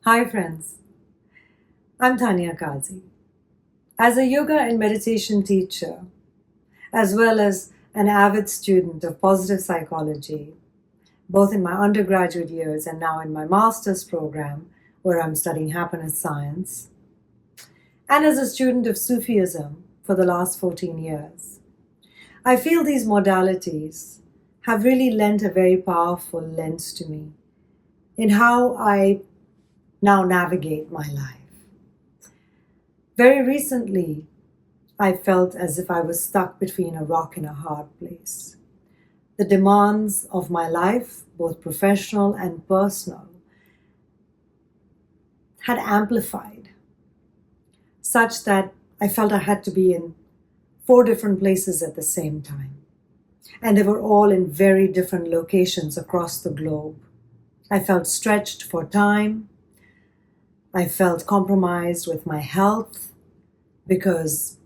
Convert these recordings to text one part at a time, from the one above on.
Hi friends, I'm Tanya Kazi. As a yoga and meditation teacher, as well as an avid student of positive psychology, both in my undergraduate years and now in my master's program, where I'm studying happiness science, and as a student of Sufism for the last 14 years, I feel these modalities have really lent a very powerful lens to me in how I now navigate my life. Very recently, I felt as if I was stuck between a rock and a hard place. The demands of my life, both professional and personal, had amplified such that I felt I had to be in 4 different places at the same time. And they were all in very different locations across the globe. I felt stretched for time. I felt compromised with my health because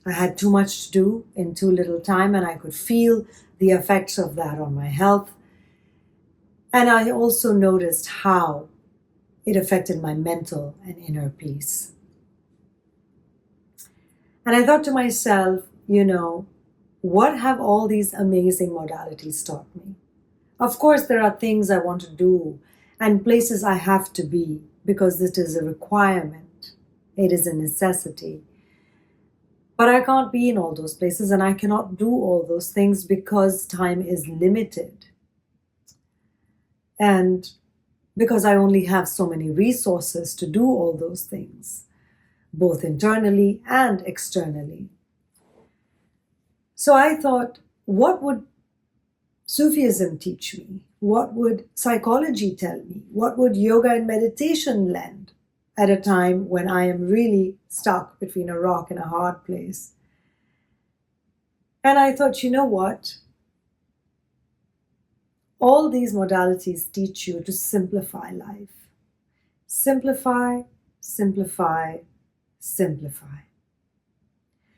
I had too much to do in too little time, and I could feel the effects of that on my health. And I also noticed how it affected my mental and inner peace. And I thought to myself, what have all these amazing modalities taught me? Of course, there are things I want to do and places I have to be because it is a requirement. It is a necessity. But I can't be in all those places and I cannot do all those things because time is limited. And because I only have so many resources to do all those things, both internally and externally. So I thought, what would Sufism teach me? What would psychology tell me? What would yoga and meditation lend at a time when I am really stuck between a rock and a hard place? And I thought, you know what? All these modalities teach you to simplify life. Simplify, simplify, simplify.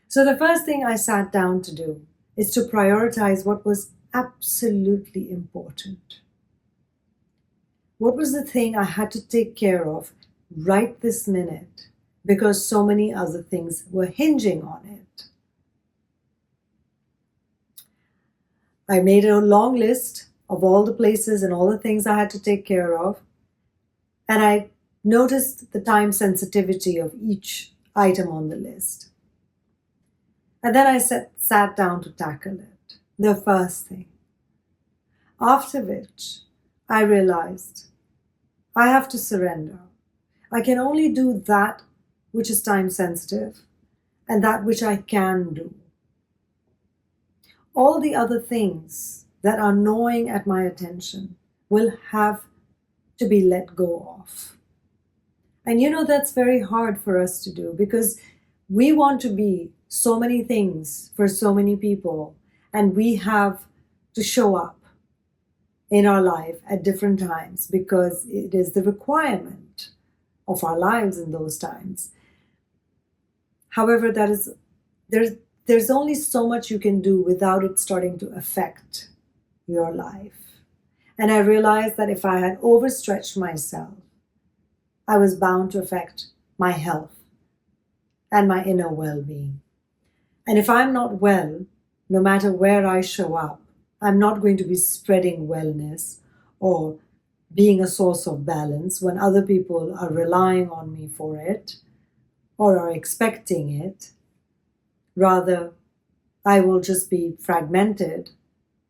So the first thing I sat down to do is to prioritize what was absolutely important. What was the thing I had to take care of right this minute because so many other things were hinging on it? I made a long list of all the places and all the things I had to take care of, and I noticed the time sensitivity of each item on the list. And then I sat down to tackle it, the first thing. After which, I realized I have to surrender. I can only do that which is time sensitive and that which I can do. All the other things that are gnawing at my attention will have to be let go of. And that's very hard for us to do because we want to be so many things for so many people, and we have to show up in our life at different times because it is the requirement of our lives in those times. However, there's only so much you can do without it starting to affect your life. And I realized that if I had overstretched myself, I was bound to affect my health and my inner well-being. And if I'm not well, no matter where I show up, I'm not going to be spreading wellness or being a source of balance when other people are relying on me for it or are expecting it. Rather, I will just be fragmented,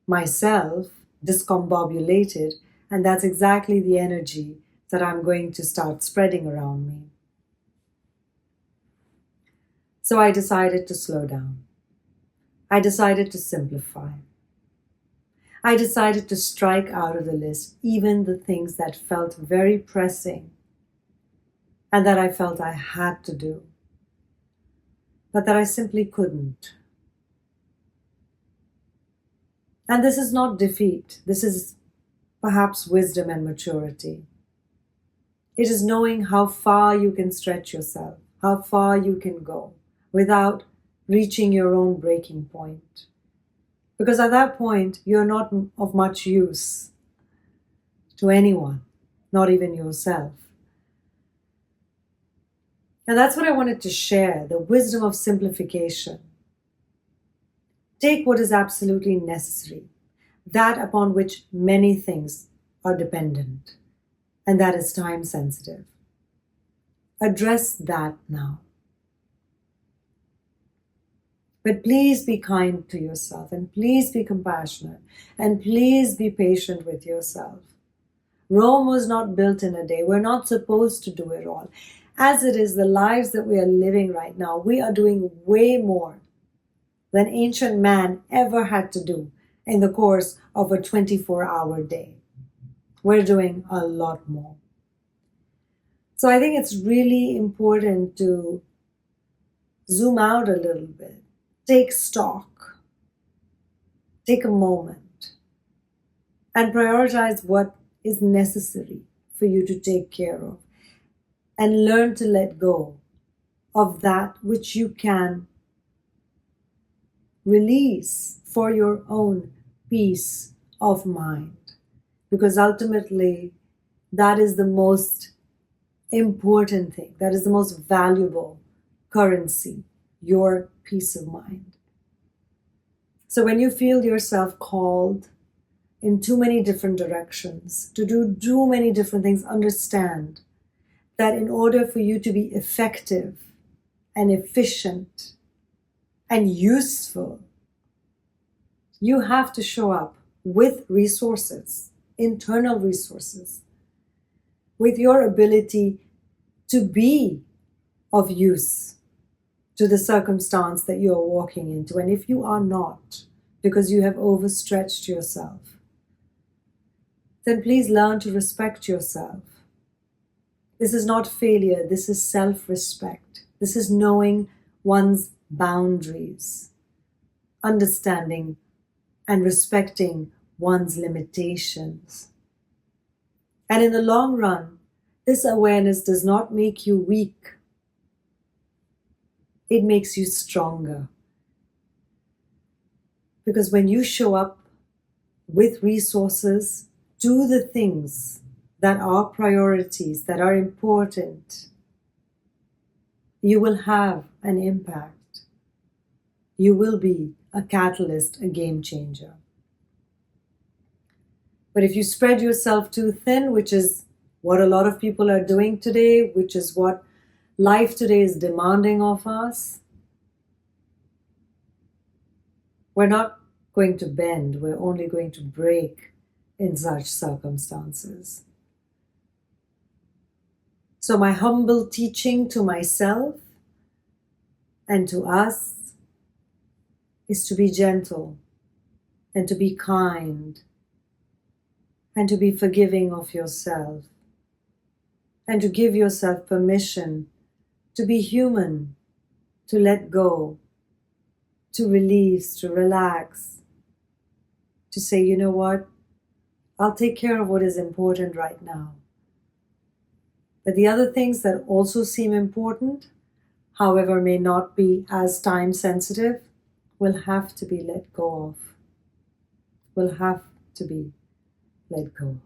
myself, discombobulated, and that's exactly the energy that I'm going to start spreading around me. So I decided to slow down. I decided to simplify. I decided to strike out of the list even the things that felt very pressing and that I felt I had to do, but that I simply couldn't. And this is not defeat. This is perhaps wisdom and maturity. It is knowing how far you can stretch yourself, how far you can go without reaching your own breaking point. Because at that point, you're not of much use to anyone, not even yourself. And that's what I wanted to share, the wisdom of simplification. Take what is absolutely necessary, that upon which many things are dependent, and that is time sensitive. Address that now. But please be kind to yourself, and please be compassionate, and please be patient with yourself. Rome was not built in a day. We're not supposed to do it all. As it is, the lives that we are living right now, we are doing way more than ancient man ever had to do in the course of a 24-hour day. We're doing a lot more. So I think it's really important to zoom out a little bit, take stock, take a moment, and prioritize what is necessary for you to take care of, and learn to let go of that which you can release for your own peace of mind. Because ultimately, that is the most important thing, that is the most valuable currency, your peace of mind. So when you feel yourself called in too many different directions, to do too many different things, understand that in order for you to be effective and efficient and useful, you have to show up with resources, internal resources, with your ability to be of use to the circumstance that you are walking into. And if you are not, because you have overstretched yourself, then please learn to respect yourself. This is not failure, this is self-respect. This is knowing one's boundaries, understanding and respecting one's limitations. And in the long run, this awareness does not make you weak. It makes you stronger. Because when you show up with resources, do the things that are priorities, that are important, you will have an impact. You will be a catalyst, a game changer. But if you spread yourself too thin, which is what a lot of people are doing today, which is what life today is demanding of us, we're not going to bend, we're only going to break in such circumstances. So my humble teaching to myself and to us is to be gentle and to be kind and to be forgiving of yourself and to give yourself permission to be human, to let go, to release, to relax, to say, you know what, I'll take care of what is important right now. But the other things that also seem important, however may not be as time sensitive, will have to be let go of. Will have to be let go.